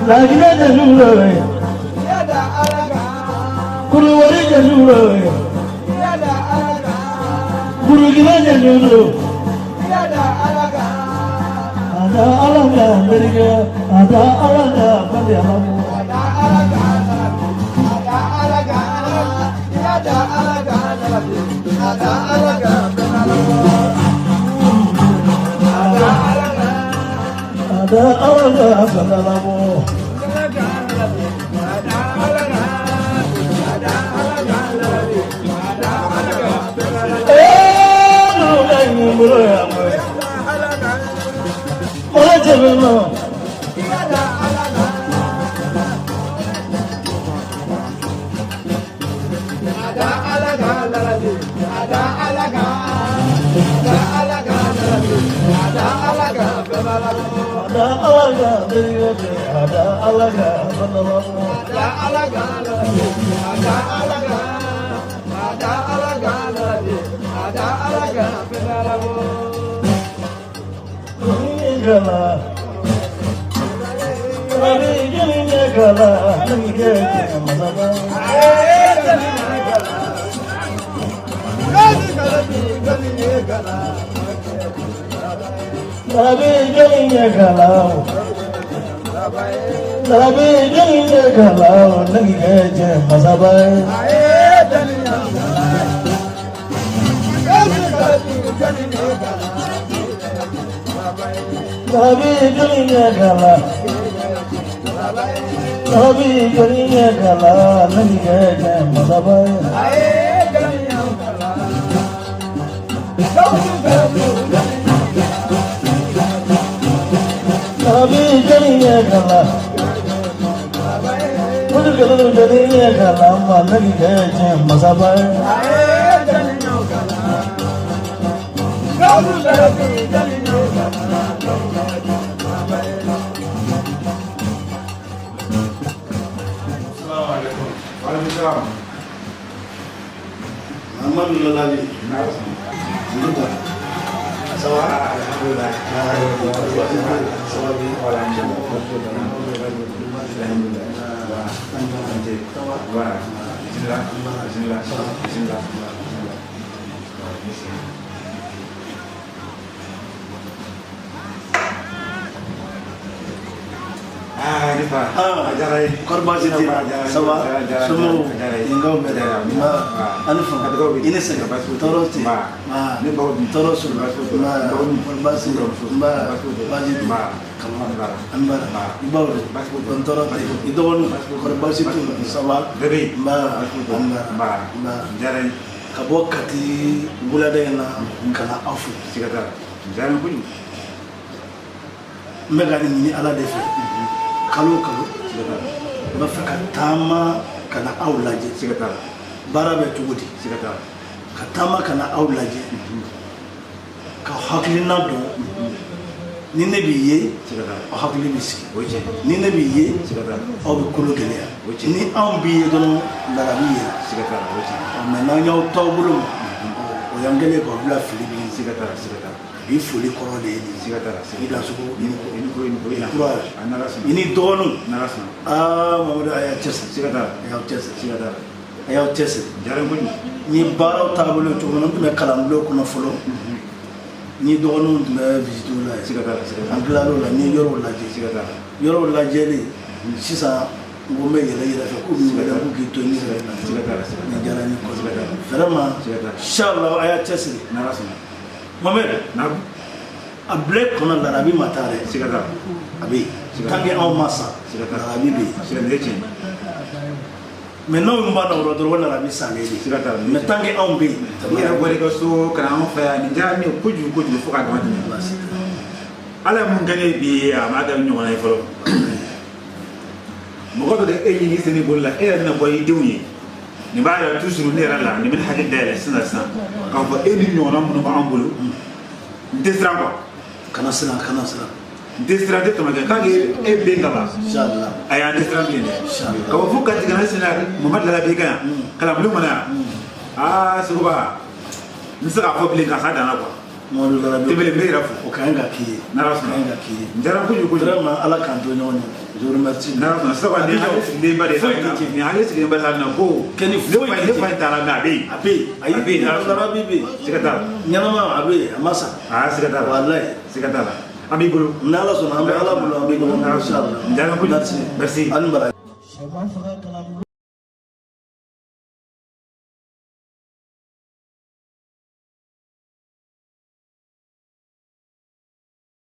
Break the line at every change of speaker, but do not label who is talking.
Lagina Januro, Kuruwari Januro, Kurugina Januro, Ada Alaga, America, Ada Alaga, Pandialamu, Ada Alaga, Ada Alaga, Ada Alaga, Ada Alaga, Pandialamu. Tama kana aulaje barabe tugudi katama kana aulaje ka haklina do ni ne biye hakli miski ni ne biye o be kulo gele ni am biye don larabiye mais na nyaw tawbulu o yangele ko bla filibi il faut les corroder il a suko ini donu mamudu aya chesa aya chesa ni baro tabulu to non me kalam lo ko folo ni donu me visito la anglalo la ni yoro la jeli sisa ngome yele fa ko mi ngada ko gito ni ni jara ni ko vraiment inshallah aya chesa Mohamed, a black on l'Arabie matare, abi, tangi en massa, l'Arabie bi. Maintenant on va dans l'Arabie salée, mais tangi en bi.
Il y a beaucoup de choses que l'on fait, il y a beaucoup de choses qu'il faut qu'on fasse. Alors mon gars bi à madame nous on a fait. Mon gars de Eyi Sénégal là, elle n'a pas idée où il. Ni ba da toujours ne ran la ni min hadin da sina san kan fa edin no nan mun ba ambulu destra ko
kana sina
destra de to ma kan e be ngaba
inshallah
aya destra bi ne ka fu ka tigana sina muhammad la be kan kala bulu mana suba ni sa ko bi ka sada na ko
mo do la
be be rafu
o kan ga ki
na rafu
kan ga ki
ndara ko ju ko
vraiment ala kan do nyoni je vous remercie.
Non, ça va dire les bas des ni aller se gamba la na ko
Keni
ne fa tara na be
ayi na bibi
sikata
nyama abe amasa
sikata
wallahi
sikata ami bulu
nala sona ambe ala bulu ambe ko inshallah
merci
anbara